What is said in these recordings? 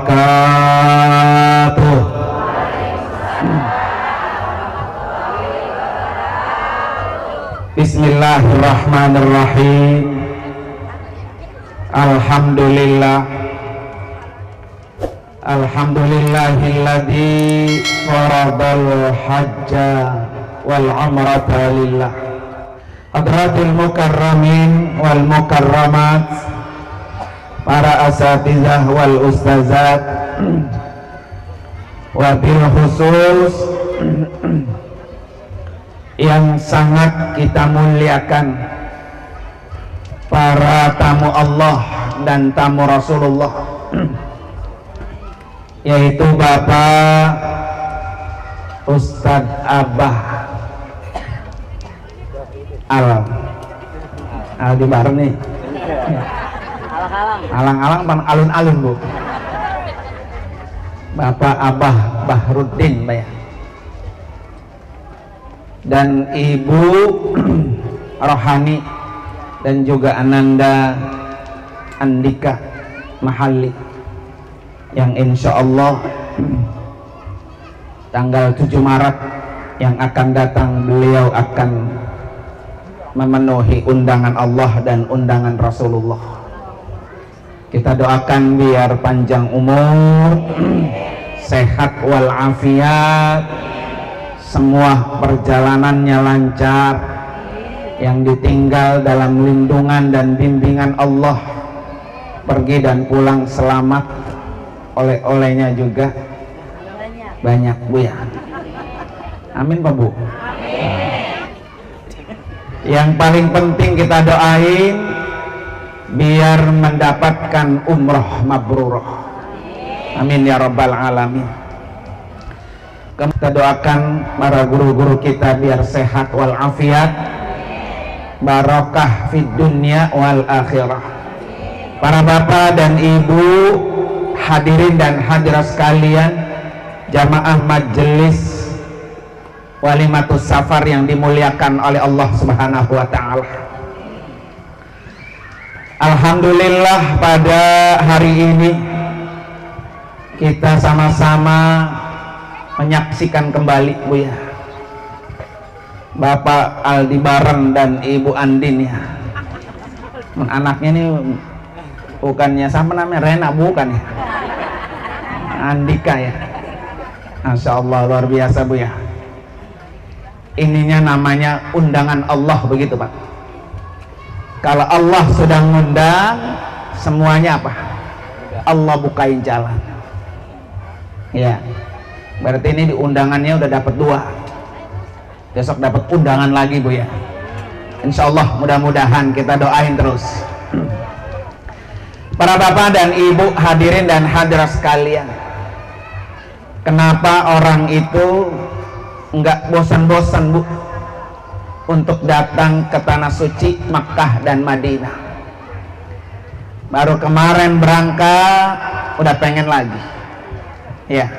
wabarakatuh. Bismillahirrahmanirrahim. Alhamdulillah. Alhamdulillahilladzi faradal hajja wal umrata lillah. Hadratul mukarramin wal mukarramat, para asatizah wal ustazat, wabil khusus yang sangat kita muliakan, para tamu Allah dan tamu Rasulullah, yaitu Bapak Ustadz Abah Aldibar nih. Alang-alang pan alun-alun, Bu. Bapak Abah Bahruddin, Pak ya. Dan Ibu Rohani dan juga Ananda Andika Mahalli, yang insya Allah tanggal 7 Maret yang akan datang beliau akan memenuhi undangan Allah dan undangan Rasulullah. Kita doakan biar panjang umur, sehat walafiat, semua perjalanannya lancar, yang ditinggal dalam lindungan dan bimbingan Allah, pergi dan pulang selamat, oleh-olehnya juga banyak, Bu ya. Amin, Pak Bu. Yang paling penting kita doain biar mendapatkan umroh mabrurah. Amin ya rabbal alamin. Kita doakan para guru-guru kita biar sehat walafiat, barokah fid dunya wal akhirah. Para bapak dan ibu, hadirin dan hadirat sekalian, jamaah majelis Walimatus Safar yang dimuliakan oleh Allah Subhanahu wa ta'ala. Alhamdulillah, pada hari ini kita sama-sama menyaksikan kembali, Bu ya, Bapak Aldibaran dan Ibu Andin ya. Anaknya ini bukannya sama namanya Rena, bukan ya, Andika ya. Masya Allah, luar biasa, Bu ya. Ininya namanya undangan Allah, begitu Pak. Kalau Allah sudah ngundang, semuanya apa? Allah bukain jalan. Ya, berarti ini di undangannya udah dapat 2. Besok dapat undangan lagi, Bu ya. Insya Allah, mudah-mudahan, kita doain terus. Para bapak dan ibu, hadirin dan hadirat sekalian, kenapa orang itu enggak bosan-bosan, Bu, untuk datang ke tanah suci Makkah dan Madinah? Baru kemarin berangkat udah pengen lagi ya,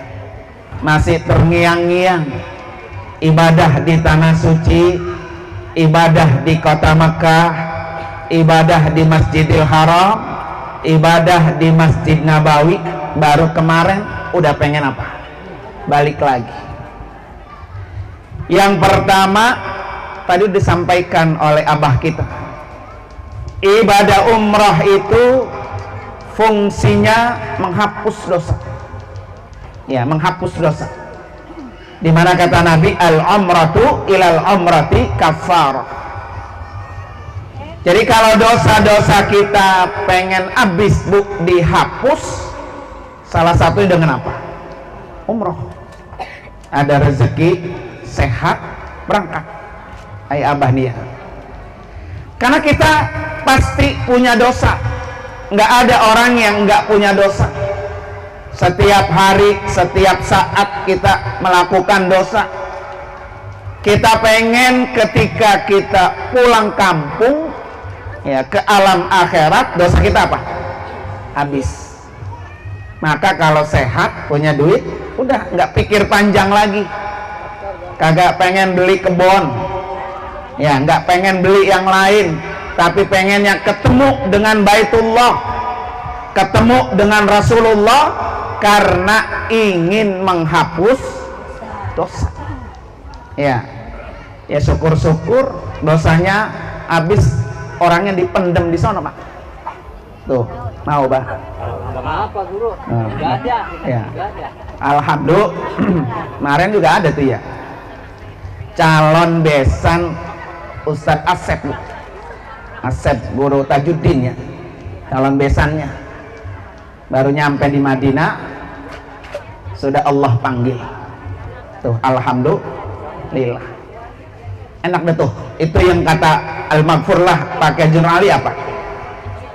masih terngiang-ngiang ibadah di tanah suci, ibadah di kota Makkah, ibadah di Masjidil Haram, ibadah di Masjid Nabawi. Baru kemarin udah pengen apa? Balik lagi. Yang pertama tadi disampaikan oleh abah kita, ibadah umrah itu fungsinya menghapus dosa. Ya, menghapus dosa. Dimana kata Nabi, al-umratu ilal umrati kafarah. Jadi kalau dosa-dosa kita pengen habis, Bu, dihapus, salah satunya dengan apa? Umroh. Ada rezeki, sehat, berangkat. Hai abah nih ya. Karena kita pasti punya dosa. Nggak ada orang yang nggak punya dosa. Setiap hari, setiap saat kita melakukan dosa. Kita pengen ketika kita pulang kampung ya, ke alam akhirat, dosa kita apa? Habis. Maka kalau sehat, punya duit, udah nggak pikir panjang lagi. Kagak pengen beli kebon ya, nggak pengen beli yang lain, tapi pengennya ketemu dengan Baitullah, ketemu dengan Rasulullah, karena ingin menghapus dosa. Ya, ya syukur-syukur dosanya habis, orangnya dipendem di sana, Pak. Tuh, mau, Pak? Apa, Guru? Enggak ada. Ya. Enggak ada. Alhamdulillah, kemarin juga ada tuh ya, calon besan Ustadz Asep, Bu. Asep Guru Tajuddin ya, calon besannya baru nyampe di Madinah, sudah Allah panggil tuh, alhamdulillah, enak deh tuh. Itu yang kata Al-Maghfur lah pakai Jurnal Ali apa,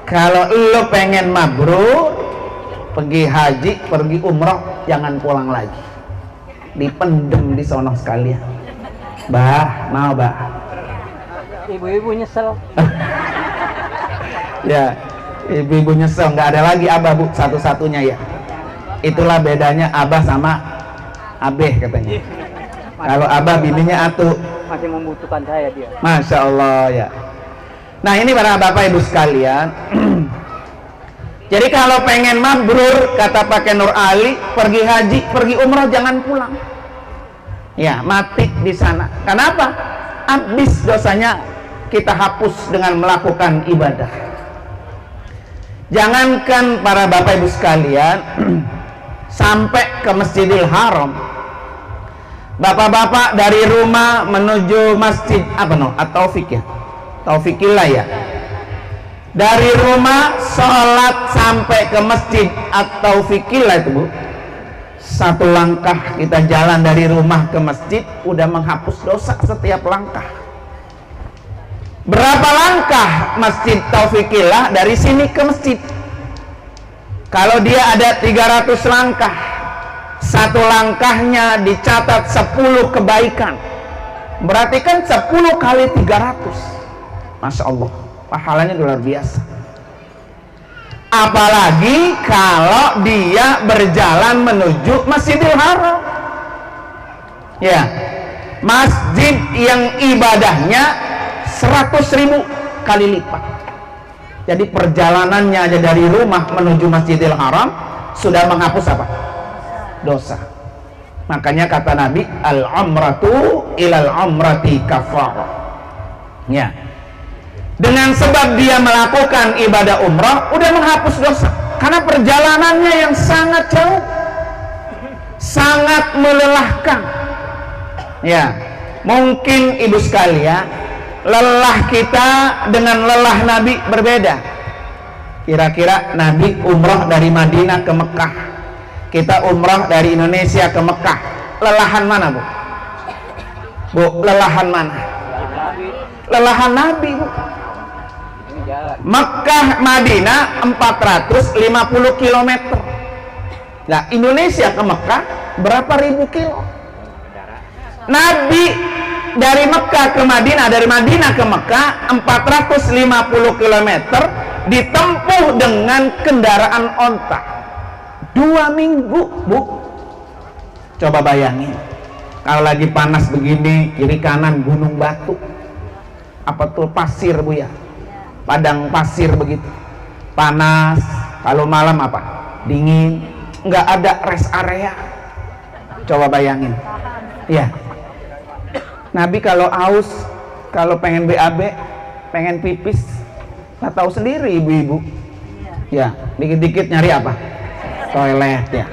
kalau lo pengen mabrur, pergi haji, pergi umroh, jangan pulang lagi, dipendem di sono sekalian. Bah, mau, Bah? Ibu-ibu nyesel. Ya, ibu-ibu nyesel, nggak ada lagi abah, Bu, satu-satunya ya. Itulah bedanya abah sama abeh katanya. Kalau abah bininya atuh. Masih membutuhkan saya dia. Masya Allah ya. Nah, ini para bapak ibu sekalian. Jadi kalau pengen mabrur, kata pakai Nur Ali, pergi haji, pergi umrah, jangan pulang. Ya, mati di sana. Kenapa? Habis dosanya kita hapus dengan melakukan ibadah. Jangankan para bapak ibu sekalian sampai ke Masjidil Haram, bapak-bapak dari rumah menuju masjid apa no? At-Taufiq ya, Taufikillah ya, dari rumah sholat sampai ke masjid At-Taufikillah itu, Bu, satu langkah kita jalan dari rumah ke masjid udah menghapus dosa setiap langkah. Berapa langkah Masjid Taufikillah dari sini ke masjid? Kalau dia ada 300 langkah, satu langkahnya dicatat 10 kebaikan, berarti kan 10 kali 300. Masya Allah, pahalanya luar biasa. Apalagi kalau dia berjalan menuju Masjidil Haram. Ya, masjid yang ibadahnya 100.000 kali lipat. Jadi perjalanannya aja dari rumah menuju Masjidil Haram sudah menghapus apa? Dosa. Makanya kata Nabi, al-umratu ilal umrati kafarah. Ya. Dengan sebab dia melakukan ibadah umrah udah menghapus dosa, karena perjalanannya yang sangat jauh, sangat melelahkan. Ya, mungkin ibu sekalian, lelah kita dengan lelah Nabi berbeda. Kira-kira Nabi umrah dari Madinah ke Mekah, kita umrah dari Indonesia ke Mekah, lelahan mana, Bu? Bu, lelahan mana? Lelahan Nabi, Bu. Mekah Madinah 450 km. Nah, Indonesia ke Mekah berapa ribu kilo? Nabi dari Mekah ke Madinah, dari Madinah ke Mekah 450 km ditempuh dengan kendaraan onta 2 minggu, Bu. Coba bayangin, kalau lagi panas begini, kiri kanan gunung batu, apa tuh, pasir, Bu ya, padang pasir begitu, panas. Kalau malam apa, dingin, nggak ada rest area. Coba bayangin ya. Nabi kalau aus, kalau pengen BAB, pengen pipis, nggak tahu sendiri ibu-ibu. Ya, dikit-dikit nyari apa? Toilet ya.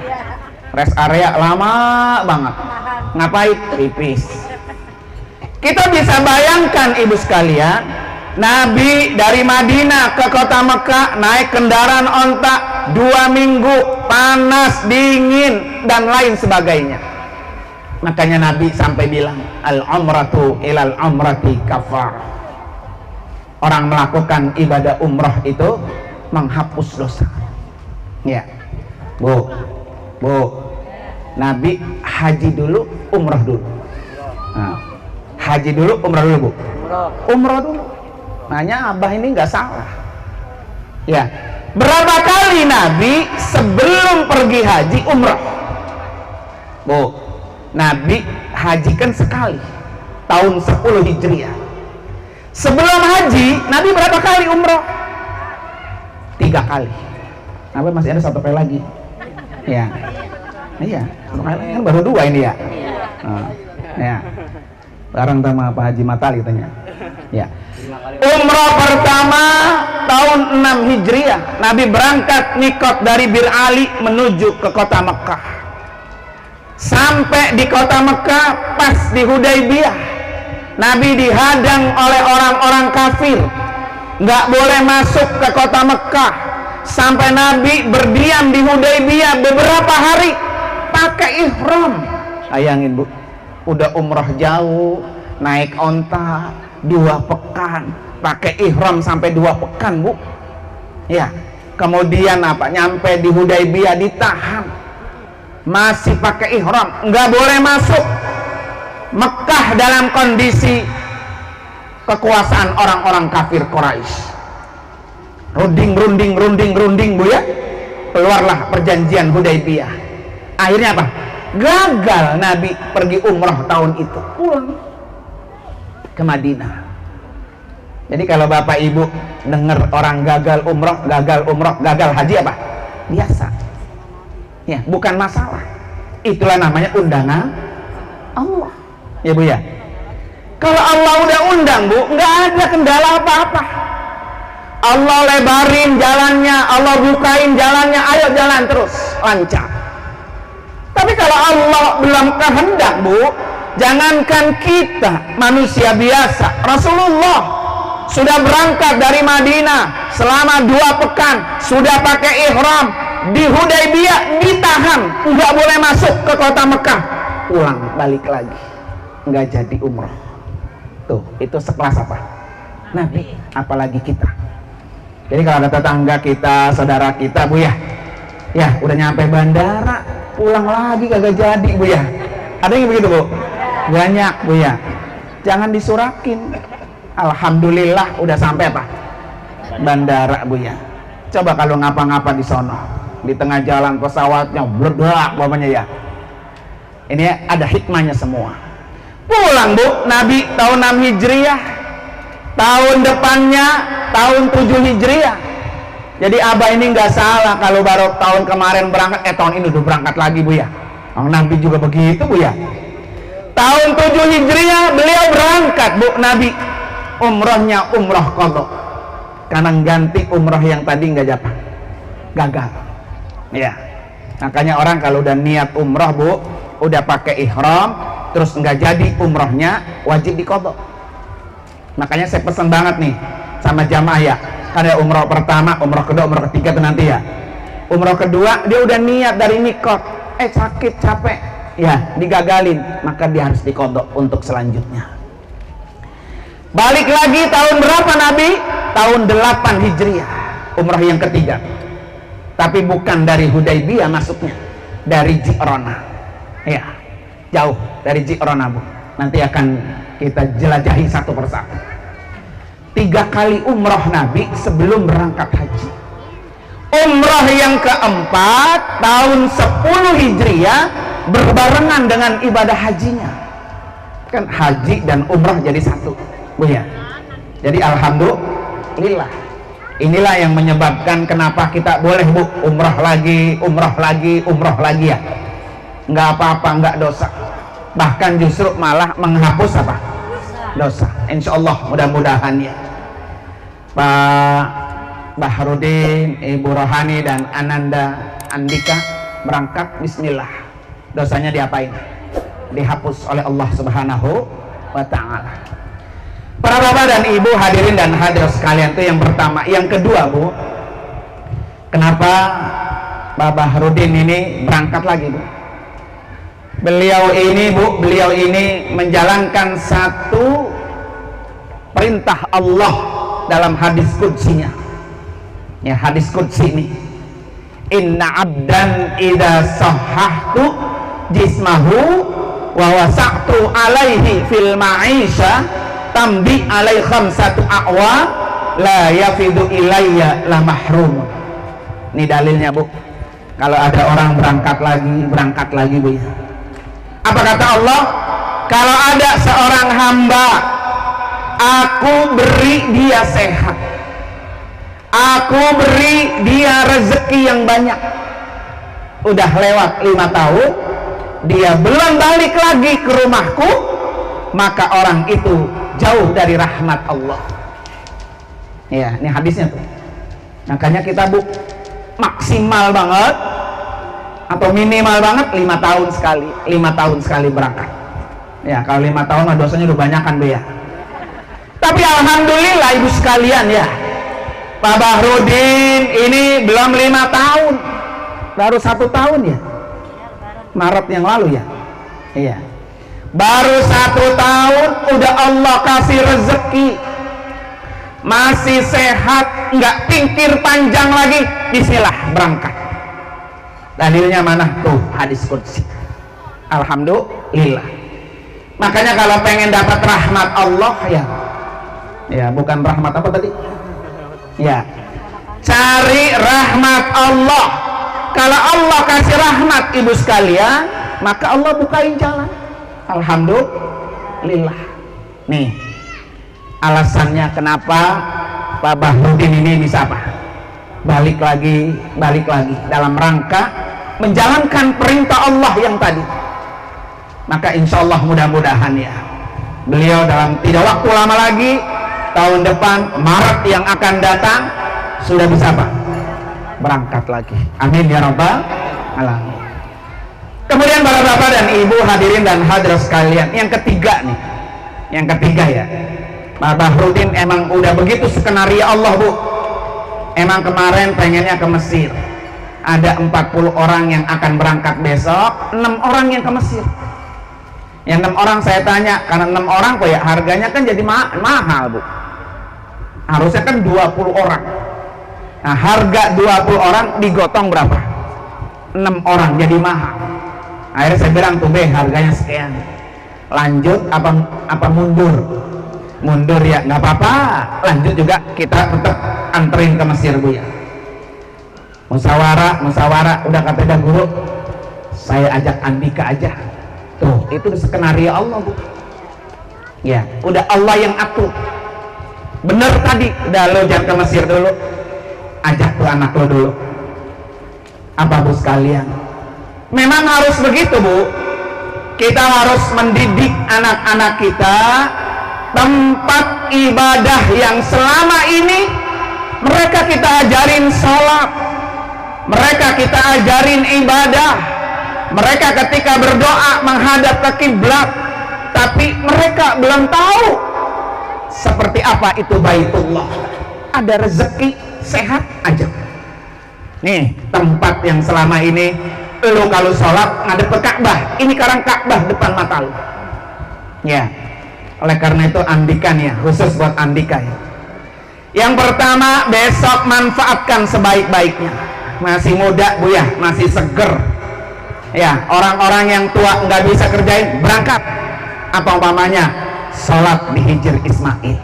Rest area lama banget. Ngapain? Pipis. Kita bisa bayangkan ibu sekalian, Nabi dari Madinah ke kota Mekah naik kendaraan onta 2 minggu, panas, dingin, dan lain sebagainya. Makanya Nabi sampai bilang, al-umratu ilal umrati kafar. Orang melakukan ibadah umrah itu menghapus dosa. Ya, Bu, Nabi haji dulu, umrah dulu. Nah, haji dulu, umrah dulu, Bu. Umrah dulu. Nanya abah ini nggak salah. Ya, berapa kali Nabi sebelum pergi haji umrah? Bu, Nabi hajikan sekali tahun 10 Hijriah. Sebelum haji Nabi berapa kali umrah? 3 kali. Nabi masih ada 1 kali lagi. Ya, iya, kan baru 2 ini ya. Ya, bareng sama Pak Haji Matali katanya. Ya, umrah pertama tahun 6 Hijriah, Nabi berangkat mikot dari Bir Ali menuju ke kota Mekah. Sampai di kota Mekah, pas di Hudaybiyah, Nabi dihadang oleh orang-orang kafir, nggak boleh masuk ke kota Mekah. Sampai Nabi berdiam di Hudaybiyah beberapa hari pakai ihram. Bayangin Bu, udah umrah jauh, naik onta 2 pekan, pakai ihram sampai 2 pekan Bu. Ya, kemudian apa? Nyampe di Hudaybiyah ditahan, masih pakai ihram, nggak boleh masuk Mekah dalam kondisi kekuasaan orang-orang kafir Quraisy. Runding Bu ya, keluarlah perjanjian Hudaybiyah. Akhirnya apa? Gagal Nabi pergi umrah tahun itu, pulang ke Madinah. Jadi kalau Bapak Ibu dengar orang gagal umrah, gagal haji apa? Biasa. Ya, bukan masalah. Itulah namanya undangan Allah. Ya Bu ya. Kalau Allah udah undang Bu, nggak ada kendala apa-apa. Allah lebarin jalannya, Allah bukain jalannya, ayo jalan terus, lancar. Tapi kalau Allah belum kehendak Bu, jangankan kita manusia biasa, Rasulullah sudah berangkat dari Madinah selama 2 pekan, sudah pakai ihram, di Hudaybiyah ditahan, nggak boleh masuk ke kota Mekah, pulang balik lagi, nggak jadi umrah. Tuh, itu sekelas apa? Nabi, apalagi kita. Jadi kalau ada tetangga kita, saudara kita Bu ya, ya udah nyampe bandara, pulang lagi kagak jadi Bu ya. Ada yang begitu Bu? Banyak Bu ya. Jangan disurakin. Alhamdulillah udah sampai apa? Bandara Bu ya. Coba kalau ngapa-ngapa di sono, di tengah jalan pesawatnya meledak umpamanya ya. Ini ada hikmahnya semua. Pulang Bu, Nabi tahun 6 Hijriah. Tahun depannya tahun 7 Hijriah. Jadi Abah ini nggak salah kalau baru tahun kemarin berangkat, tahun ini udah berangkat lagi Bu ya. Nabi juga begitu Bu ya. Tahun 7 Hijriah beliau berangkat Bu, Nabi umrohnya umroh qadha, karena ganti umroh yang tadi nggak dapat, gagal ya. Makanya orang kalau udah niat umroh Bu, udah pakai ihram terus nggak jadi umrohnya, wajib diqadha. Makanya saya pesan banget nih sama jamaah ya, karena umroh pertama, umroh kedua, umroh ketiga itu nanti ya. Umroh kedua dia udah niat dari mikot, sakit, capek ya, digagalin, maka dia harus diqadha untuk selanjutnya. Balik lagi tahun berapa Nabi? Tahun 8 Hijriah, umrah yang ketiga. Tapi bukan dari Hudaybiyah masuknya, dari Ji'rana. Ya, jauh dari Ji'rana Bu. Nanti akan kita jelajahi satu persatu. 3 kali umrah Nabi sebelum berangkat haji. Umrah yang keempat tahun 10 Hijriah berbarengan dengan ibadah hajinya. Kan haji dan umrah jadi satu Bu ya. Jadi alhamdulillah, inilah yang menyebabkan kenapa kita boleh Bu umrah lagi ya. Nggak apa-apa, nggak dosa, bahkan justru malah menghapus apa? Dosa. Insya Allah mudah-mudahan ya. Pak Bahrudin, Ibu Rohani dan Ananda Andika berangkat, bismillah, dosanya diapain? Dihapus oleh Allah Subhanahu wa ta'ala. Para bapak dan ibu, hadirin dan hadirat sekalian, itu yang pertama. Yang kedua Bu, kenapa Pak Bahrudin ini berangkat lagi Bu? Beliau ini menjalankan satu perintah Allah dalam hadis qudsinya. Ya, hadis qudsi ini, inna abdan idza sahhahtu jismahu wa wasa'tu alaihi fil ma'isha tambi alai khamsatu a'wa la yafidu ilayya la mahrum. Ini dalilnya Bu. Kalau ada orang berangkat lagi Bu ya. Apa kata Allah? Kalau ada seorang hamba, aku beri dia sehat, aku beri dia rezeki yang banyak, udah lewat 5 tahun, dia belum balik lagi ke rumahku, maka orang itu jauh dari rahmat Allah. Ya, ini hadisnya tuh. Makanya kita maksimal banget atau minimal banget 5 tahun sekali, 5 tahun sekali berangkat. Ya, kalau 5 tahun mah dosanya udah banyak kan, Bu ya. Tapi alhamdulillah ibu sekalian ya, Pak Bahrudin ini belum 5 tahun, baru 1 tahun ya, Maret yang lalu ya. Iya, baru 1 tahun udah Allah kasih rezeki, masih sehat, nggak pikir panjang lagi, bismillah berangkat. Dalilnya mana tuh? Hadis qudsi. Alhamdulillah. Makanya kalau pengen dapat rahmat Allah ya bukan rahmat apa tadi? Ya, cari rahmat Allah. Kalau Allah kasih rahmat ibu sekalian, maka Allah bukain jalan. Alhamdulillah. Nih alasannya kenapa Pak Bahrudin ini bisa apa? Balik lagi dalam rangka menjalankan perintah Allah yang tadi. Maka insya Allah mudah-mudahan ya, beliau dalam tidak waktu lama lagi, tahun depan Maret yang akan datang sudah bisa apa? Berangkat lagi. Amin ya rabbal alamin. Kemudian para bapak dan ibu hadirin dan hadirat sekalian, yang ketiga ya, Pak Bahrudin emang udah begitu skenario Allah, Bu. Emang kemarin pengennya ke Mesir, ada 40 orang yang akan berangkat besok, 6 orang yang ke Mesir. Yang 6 orang saya tanya, karena 6 orang kok ya harganya kan jadi mahal, Bu. Harusnya kan 20 orang. Nah, harga 20 orang digotong berapa? 6 orang, jadi mahal. Akhirnya saya bilang tuh, harganya sekian. Lanjut apa mundur? Mundur ya nggak apa-apa. Lanjut juga kita tetap anterin ke Mesir, Bu ya. Musyawarah, udah kata guru, saya ajak Andika aja. Tuh, itu skenario Allah, Bu. Ya, udah Allah yang atur. Bener tadi, udah lo jangan ke Mesir dulu, ajak tuh anak lo dulu. Apa Bu sekalian? Memang harus begitu, Bu. Kita harus mendidik anak-anak kita tempat ibadah yang selama ini mereka kita ajarin sholat, mereka kita ajarin ibadah, mereka ketika berdoa menghadap ke kiblat, tapi mereka belum tahu seperti apa itu Baitullah. Ada rezeki sehat aja. Nih tempat yang selama ini lu kalau sholat ngadep ke Ka'bah, ini sekarang Ka'bah depan mata lu. Ya, oleh karena itu Andika nih ya, khusus buat Andika ya. Yang pertama, besok manfaatkan sebaik-baiknya. Masih muda, Bu ya, masih seger. Ya, orang-orang yang tua nggak bisa kerjain, berangkat. Apa umpamanya sholat di Hijr Ismail.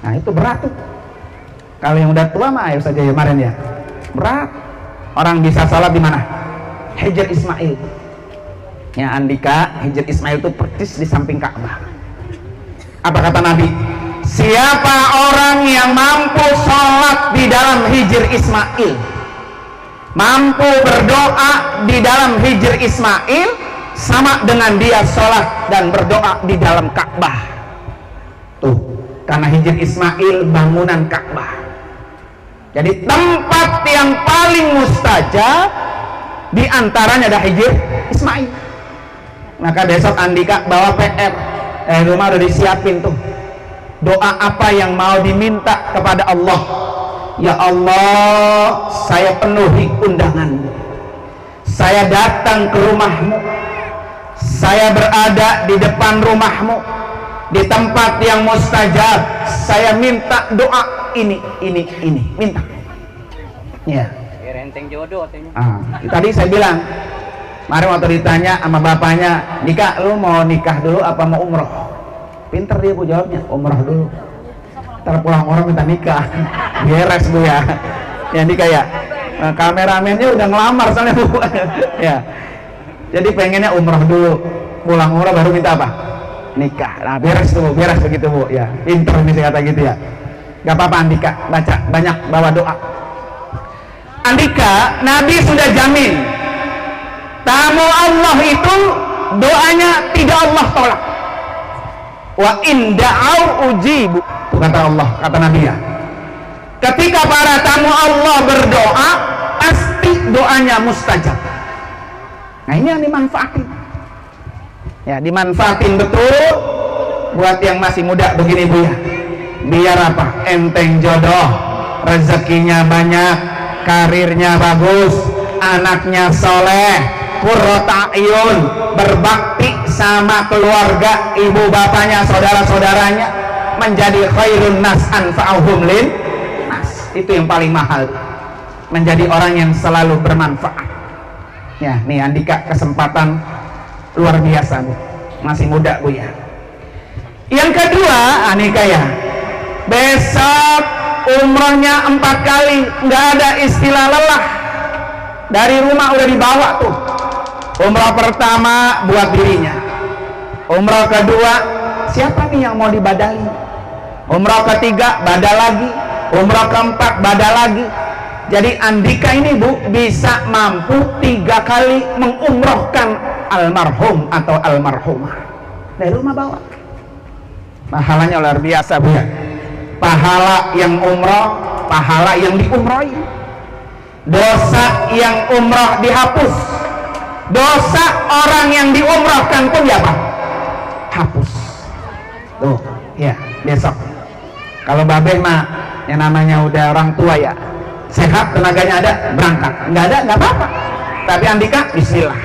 Nah itu berat tuh. Kalau yang udah tua mah ayo saja ya kemarin ya, berat. Orang bisa sholat di mana? Hijr Ismail. Ya Andika, Hijr Ismail itu persis di samping Ka'bah. Apa kata Nabi? Siapa orang yang mampu sholat di dalam Hijr Ismail, mampu berdoa di dalam Hijr Ismail, sama dengan dia sholat dan berdoa di dalam Ka'bah. Tuh, karena Hijr Ismail bangunan Ka'bah. Jadi tempat yang paling mustajab di antaranya ada Hijr Ismail. Maka besok Andika bawa PR, rumah udah disiapin tuh. Doa apa yang mau diminta kepada Allah. Ya Allah, saya penuhi undanganmu. Saya datang ke rumahmu. Saya berada di depan rumahmu, di tempat yang mustajab. Saya minta doa ini, minta. Ya. Renteng jodoh katanya. Tadi saya bilang, kemarin waktu ditanya sama bapaknya, Nikah, lu mau nikah dulu apa mau umroh? Pinter dia Bu jawabnya, umroh dulu. Ntar pulang orang minta nikah, beres Bu ya. Ya nikah ya. Nah, kameramennya udah ngelamar soalnya Bu. Ya. Jadi pengennya umroh dulu, pulang umroh baru minta apa? Nikah. Nah beres tuh Bu, beres begitu Bu. Ya, pinter nih saya kata gitu ya. Gak apa-apa Andika, baca banyak, bawa doa. Andika, Nabi sudah jamin tamu Allah itu doanya tidak Allah tolak. Wa in da'au ujibu, itu kata Allah, kata Nabi ya. Ketika para tamu Allah berdoa, pasti doanya mustajab. Nah ini yang dimanfaatin. Ya, dimanfaatin betul buat yang masih muda begini Bu ya. Biar apa? Enteng jodoh, rezekinya banyak, karirnya bagus, anaknya soleh, qurrata ayun, berbakti sama keluarga, ibu bapaknya, saudara-saudaranya, menjadi khairun nas anfa'uhum lin nas. Itu yang paling mahal, menjadi orang yang selalu bermanfaat. Ya, nih Andika kesempatan luar biasa Bu, masih muda Bu ya. Yang kedua, Andika ya, besok umrohnya 4 kali, nggak ada istilah lelah. Dari rumah udah dibawa tuh. Umrah pertama buat dirinya, umrah kedua siapa nih yang mau dibadali, umrah ketiga badal lagi, umrah keempat badal lagi. Jadi Andika ini Bu bisa mampu 3 kali mengumrohkan almarhum atau almarhumah. Dari rumah bawa, pahalanya luar biasa Bu ya. Pahala yang umroh, pahala yang diumrohi, dosa yang umroh dihapus, dosa orang yang diumrohkan pun ya Pak hapus. Tuh ya, besok kalau Babe mah yang namanya udah orang tua ya, sehat, tenaganya ada, berangkat. Nggak ada nggak apa-apa, tapi Andika bismillah,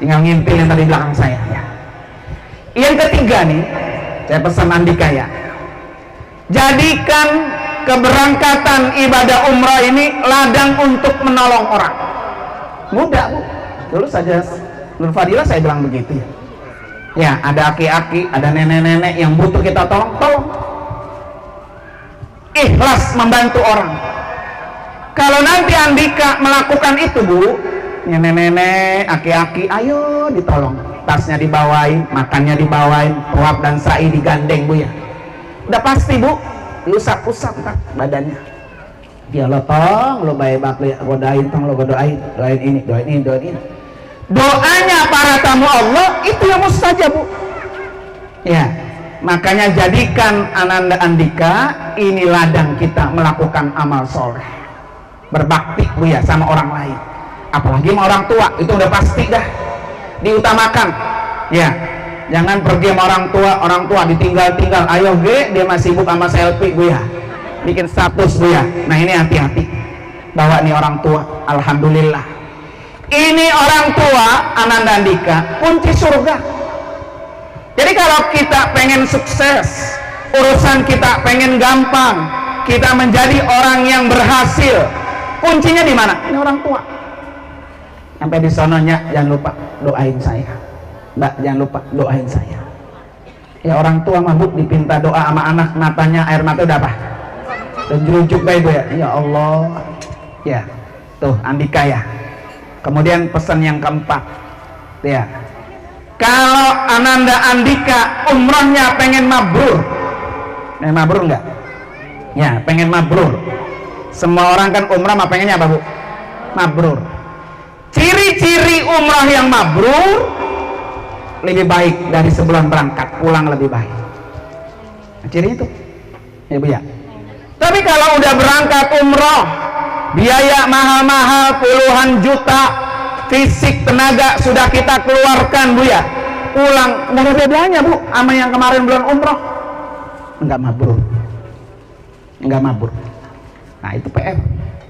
tinggal ngintil yang tadi belakang saya ya. Yang ketiga nih, saya pesan Andika ya, jadikan keberangkatan ibadah umrah ini ladang untuk menolong orang. Mudah Bu, dulu saja Nur Fadila saya bilang begitu ya. Ya, ada aki-aki, ada nenek-nenek yang butuh kita tolong. Ikhlas membantu orang. Kalau nanti Andika melakukan itu Bu, ya nenek-nenek, aki-aki, ayo ditolong. Tasnya dibawain, makannya dibawain, tuap dan sai digandeng Bu ya. Udah pasti Bu, diusap-usap tak badannya. Ya lo tong, lo baik-baik lo godain, tong lo godain, doain ini, doain ini, doain ini. Doanya para tamu Allah itu yang mustajab Bu. Ya, makanya jadikan Ananda Andika ini ladang kita melakukan amal soleh, berbakti Bu ya sama orang lain. Apalagi sama orang tua, itu udah pasti dah diutamakan. Ya, jangan pergi sama orang tua ditinggal-tinggal. Ayo ge, dia masih sibuk sama selfie Bu ya, bikin status Bu ya. Nah ini hati-hati, bawa nih orang tua. Alhamdulillah, ini orang tua Ananda Andika kunci surga. Jadi kalau kita pengen sukses, urusan kita pengen gampang, kita menjadi orang yang berhasil, kuncinya di mana? Ini orang tua. Sampai di sononya jangan lupa doain saya, Mbak, jangan lupa doain saya. Ya orang tua mabuk dipinta doa sama anak, matanya air mata udah apa? Dan jerujuk baik Bu ya. Ya Allah. Ya, tuh Andika ya. Kemudian pesan yang keempat ya, kalau Ananda Andika umrohnya pengen mabrur, mabrur enggak? Ya, pengen mabrur. Semua orang kan umrah mah pengennya apa Bu? Mabrur. Ciri-ciri umrah yang mabrur lebih baik dari sebelum berangkat, pulang lebih baik. Nah, ciri itu ya Bu ya. Tapi kalau udah berangkat umroh, biaya mahal-mahal puluhan juta, fisik tenaga sudah kita keluarkan Bu ya, pulang nggak ada bedanya Bu sama yang kemarin bulan umroh, nggak mabrur, nggak mabrur. Nah itu PR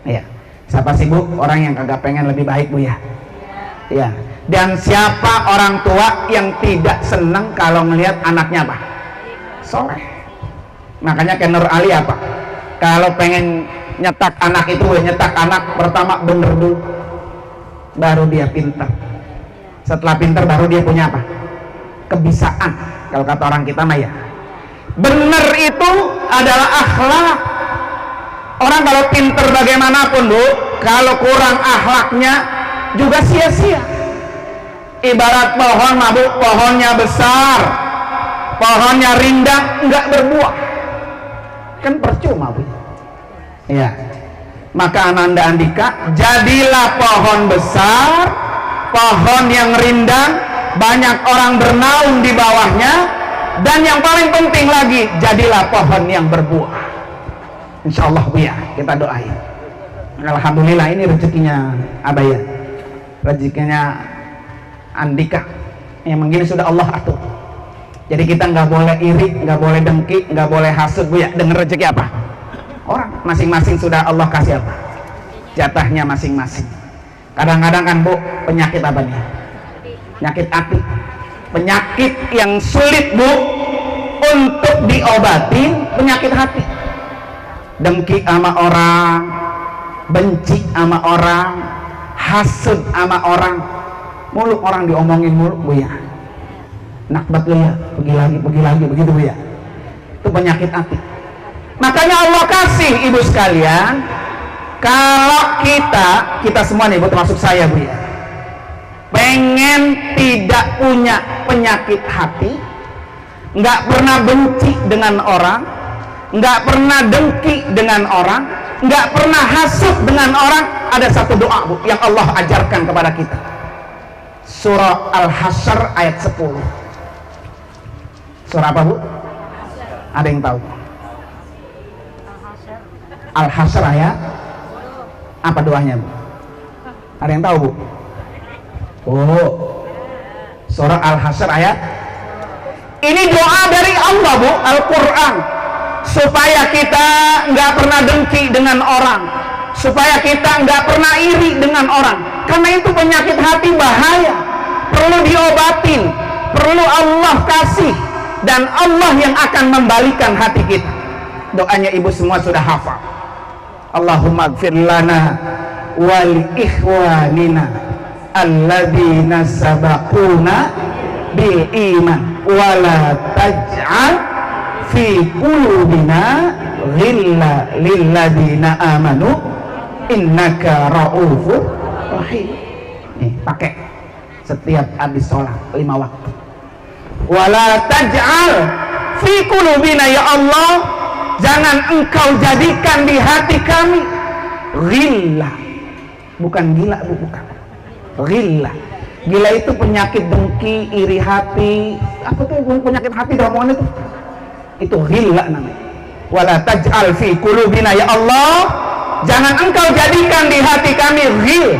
ya. Siapa sih Bu orang yang kagak pengen lebih baik Bu ya? Ya. Dan siapa orang tua yang tidak senang kalau melihat anaknya apa? Soleh. Makanya Ken Nur Ali apa? Kalau pengen nyetak anak itu, nyetak anak pertama bener dulu, baru dia pintar. Setelah pintar baru dia punya apa? Kebisaan. Kalau kata orang kita mah ya, bener itu adalah akhlak. Orang kalau pintar bagaimanapun Bu, kalau kurang akhlaknya juga sia-sia. Ibarat pohon mah Bu, pohonnya besar, pohonnya rindang, nggak berbuah, kan percuma Bu. Ya, maka Ananda Andika jadilah pohon besar, pohon yang rindang, banyak orang bernaung di bawahnya, dan yang paling penting lagi, jadilah pohon yang berbuah. Insya Allah Bu ya, kita doain. Alhamdulillah ini rezekinya Abaya, rezekinya Andika, yang begini sudah Allah atur. Jadi kita nggak boleh iri, nggak boleh dengki, nggak boleh hasud Bu ya, dengan rezeki apa? Orang masing-masing sudah Allah kasih apa? Jatahnya masing-masing. Kadang-kadang kan Bu, penyakit apa nih? Penyakit hati, penyakit yang sulit Bu untuk diobatin, penyakit hati. Dengki sama orang, benci sama orang, hasud sama orang, mulut orang diomongin mulu Bu ya. Nakbat lu ya, pergi lagi begitu Bu ya. Itu penyakit hati. Makanya Allah kasih ibu sekalian, kalau kita semua nih Bu, termasuk saya Bu ya, pengen tidak punya penyakit hati, nggak pernah benci dengan orang, nggak pernah dengki dengan orang, nggak pernah hasud dengan orang, ada satu doa Bu yang Allah ajarkan kepada kita. Surah Al-Hasyr ayat 10. Surah apa Bu? Ada yang tahu? Al-Hasyr ayat apa doanya Bu? Ada yang tahu Bu? Oh, surah Al-Hasyr ayat ini doa dari Allah Bu, Al-Quran, supaya kita nggak pernah dengki dengan orang, supaya kita nggak pernah iri dengan orang, karena itu penyakit hati bahaya, perlu diobatin, perlu Allah kasih, dan Allah yang akan membalikan hati kita. Doanya ibu semua sudah hafal. Allahumma gfir lana wal ikhwanina alladzina sabaquna bil iman wala taj'al fi qulubina ghilla lilladzina amanu innaka raufur rahim. Nih, pakai setiap habis sholat 5 waktu. Wala taj'al fi qulubina, ya Allah, jangan engkau jadikan di hati kami ghillah, bukan gila Bu, bukan ghillah. Gila itu penyakit dengki, iri hati, apa tuh penyakit hati omongan itu ghillah namanya. Wala taj'al fi qulubina, ya Allah, jangan engkau jadikan di hati kami ghil.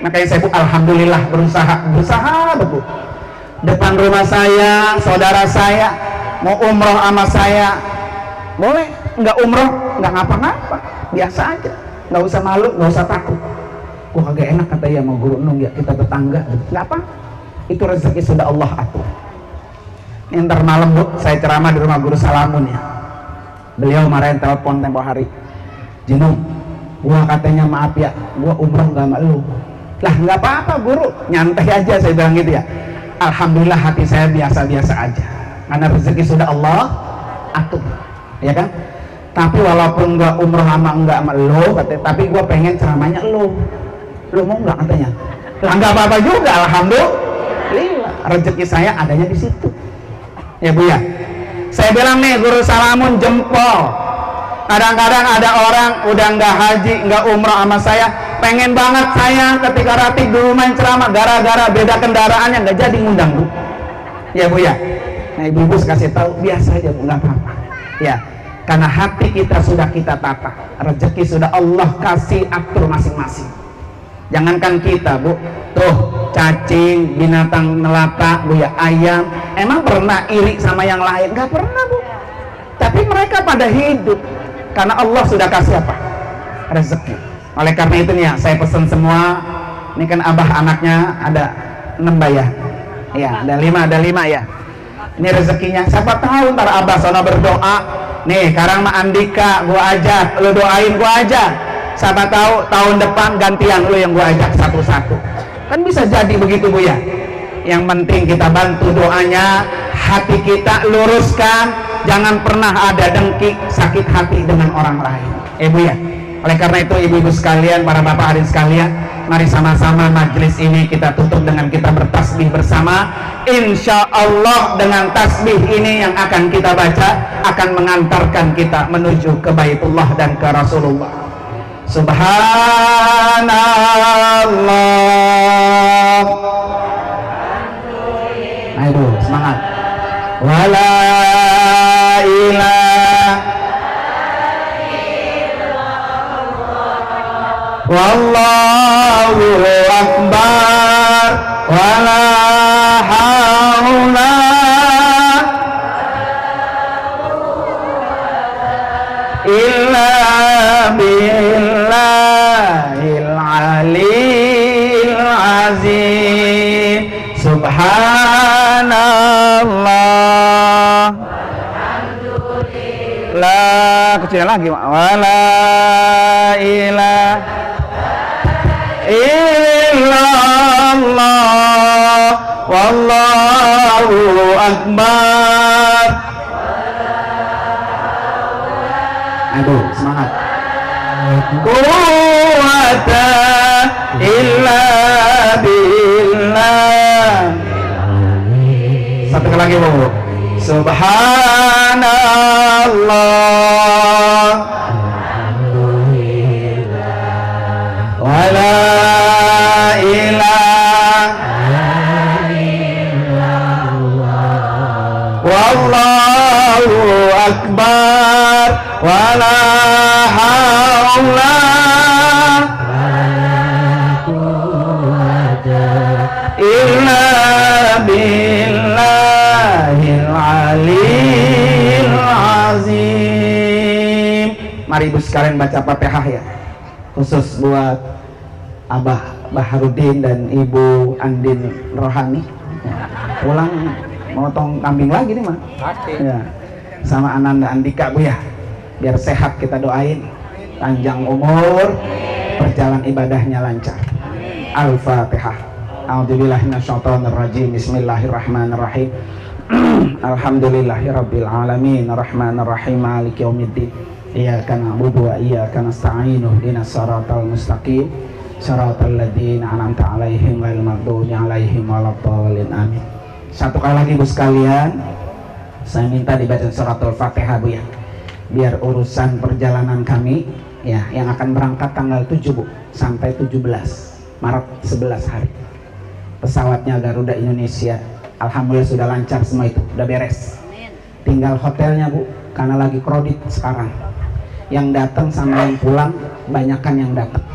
Makanya saya Bu, alhamdulillah berusaha Bu. Depan rumah saya, saudara saya mau umroh sama saya, boleh, nggak umroh, nggak ngapa-ngapa, biasa aja, nggak usah malu, nggak usah takut. Gua kagak enak kata ya mau guru nung ya, kita tetangga, nggak apa, itu rezeki sudah Allah atur. Ini ntar malam Bu, saya ceramah di rumah Guru Salamun ya, beliau marahin telepon tempo hari, Jinung, gua katanya maaf ya, gua umroh nggak sama lu. Lah nggak apa-apa Guru, nyantai aja, saya bilang gitu ya. Alhamdulillah hati saya biasa-biasa aja, karena rezeki sudah Allah atur, ya kan? Tapi walaupun gua umroh sama lo, tapi gua pengen ceramahnya lo mau nggak katanya? Lah nggak apa-apa juga, alhamdulillah rezeki saya adanya di situ, ya Bu ya. Saya bilang nih Guru Salamun jempol. Kadang-kadang ada orang udah nggak haji, nggak umroh sama saya, pengen banget saya ketika Ratib dulu main ceramah, gara-gara beda kendaraannya nggak jadi ngundang Bu, ya Bu ya. Nah ibu-ibu kasih tahu, biasa aja Bu, nggak apa-apa ya, karena hati kita sudah kita tata, rezeki sudah Allah kasih atur masing-masing. Jangankan kita Bu, tuh cacing, binatang melata Bu ya, ayam, emang pernah iri sama yang lain? Nggak pernah Bu, tapi mereka pada hidup karena Allah sudah kasih apa? Rezeki. Oleh karena itu nih ya, saya pesan semua, ini kan abah anaknya ada 6 ya, ya ada 5 ya. Ini rezekinya, siapa tahu ntar abah sono berdoa, nih sekarang mah Andika gua ajak, lu doain gua aja, siapa tahu tahun depan gantian lu yang gua ajak satu-satu, kan bisa jadi begitu Bu ya. Yang penting kita bantu doanya, hati kita luruskan, jangan pernah ada dengki, sakit hati dengan orang lain, Bu ya. Oleh karena itu ibu-ibu sekalian, para bapak hadirin sekalian, mari sama-sama majelis ini kita tutup dengan kita bertasbih bersama. Insya Allah dengan tasbih ini yang akan kita baca akan mengantarkan kita menuju ke Baitullah dan ke Rasulullah. Subhanallah semangat. Wala ilaha wallahu akbar wala haula illa billahil aliyil azim. Subhanallah, la kecil lagi, wala ilaha illallah wallahu akbar. Aduh, semangat. Quwwata illa billah. Satu kali lagi, Bu. Subhanallah, wala ilaha wallahu akbar wala haula illa billahil aliyil azim. Mari Ibu sekalian baca Fatihah ya, khusus buat Abah Baharudin dan Ibu Andin Rohani. Pulang motong kambing lagi nih mah ya, sama Ananda Andika Bu ya, biar sehat. Kita doain panjang umur, perjalanan ibadahnya lancar. Al-Fatihah. A'udzubillahi minasyaitonirrajim. Bismillahirrahmanirrahim. Alhamdulillahirabbil alamin arrahmanirrahim maliki yaumiddin. Iyyaka na'budu wa iyyaka nasta'in ihdinas siratal mustaqim siratal ladzina an'amta 'alaihim ghairil maghdubi 'alaihim waladdallin. Amin. Satu kali lagi Bu sekalian, saya minta dibaca suratul Fatihah Bu ya, biar urusan perjalanan kami ya yang akan berangkat tanggal 7 Bu sampai 17 Maret 11 hari. Pesawatnya Garuda Indonesia, alhamdulillah sudah lancar semua, itu udah beres. Tinggal hotelnya Bu, karena lagi kredit sekarang. Yang datang sama yang pulang banyakan yang datang.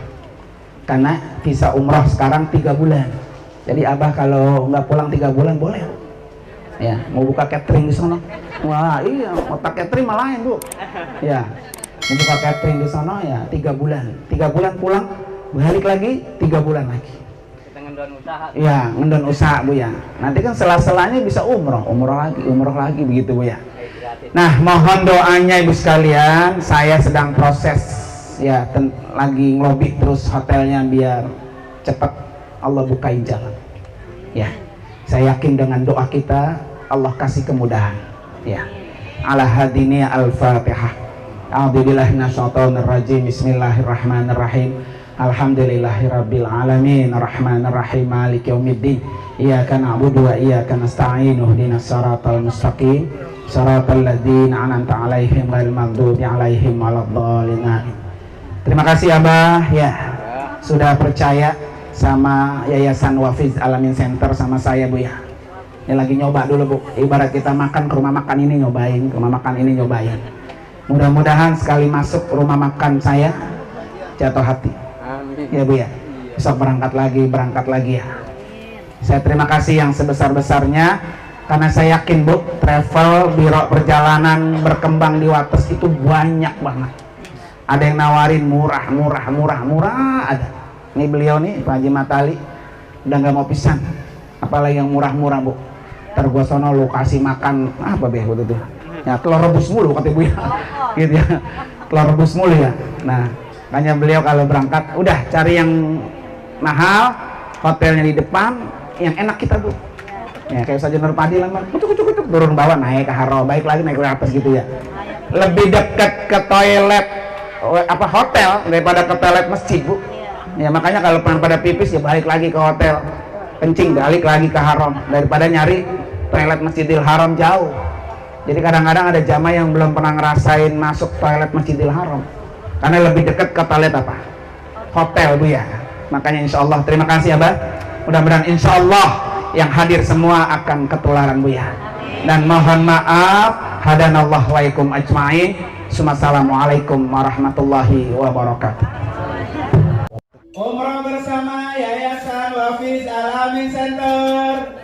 Karena visa umroh sekarang 3 bulan. Jadi Abah kalau nggak pulang 3 bulan boleh. Ya, mau buka catering di sana. Wah, iya, mau pakai catering malahin Bu. Ya, mau buka catering di sana ya 3 bulan. 3 bulan pulang, balik lagi 3 bulan lagi. Ngendon usaha. Ya, ngendon usaha Bu ya. Nanti kan sela-selanya bisa umroh lagi begitu Bu ya. Nah, mohon doanya Ibu sekalian. Saya sedang proses ya, lagi ngelobi terus hotelnya biar cepat Allah bukain jalan. Ya, saya yakin dengan doa kita Allah kasih kemudahan. Ya. Ala hadini al-Fatihah. A'udzubillahi minasyaitonirrajim. Bismillahirrahmanirrahim. Alhamdulillahirabbil alamin arrahmanirrahim maliki yaumiddin. Iyyaka na'budu wa iyyaka nasta'in ihdinas siratal mustaqim siratal ladzina an'amta 'alaihim ghairil maghdubi 'alaihim waladdallin. Terima kasih Abah ya, sudah percaya sama Yayasan Wafiz Alamin Center sama saya Bu ya. Ini lagi nyoba dulu Bu, ibarat kita makan ke rumah makan ini nyobain, ke rumah makan ini nyobain. Mudah-mudahan sekali masuk rumah makan saya jatuh hati. Amin. Ya Bu ya, besok berangkat lagi ya. Saya terima kasih yang sebesar-besarnya, karena saya yakin Bu, travel, biro perjalanan berkembang di Wates itu banyak banget. Ada yang nawarin murah ada. Ini beliau nih Pak Haji Matali udah nggak mau pisan, apalagi yang murah-murah Bu. Ntar gua sono lu kasih makan apa be waktu itu ya, telur rebus mulu kata Bu ya. Gitu ya, telur rebus mulu ya. Nah, makanya beliau kalau berangkat udah cari yang mahal, hotelnya di depan, yang enak kita Bu ya, kayak Ustaz Nur Padi lah, kutuk turun bawah naik ke haro, baik lagi naik ke atas gitu ya. Lebih dekat ke toilet apa hotel daripada ke toilet masjid Bu ya. Makanya kalau pada pipis ya balik lagi ke hotel, kencing balik lagi ke haram, daripada nyari toilet Masjidil Haram jauh. Jadi kadang-kadang ada jamaah yang belum pernah ngerasain masuk toilet Masjidil Haram karena lebih dekat ke toilet apa? Hotel Bu ya. Makanya insya Allah, terima kasih Abah. Mudah-mudahan insya Allah yang hadir semua akan ketularan Buya. Dan mohon maaf, hadanallah waikum ajma'in. Assalamualaikum warahmatullahi wabarakatuh. Umrah bersama Yayasan Wafiz Alamin Center.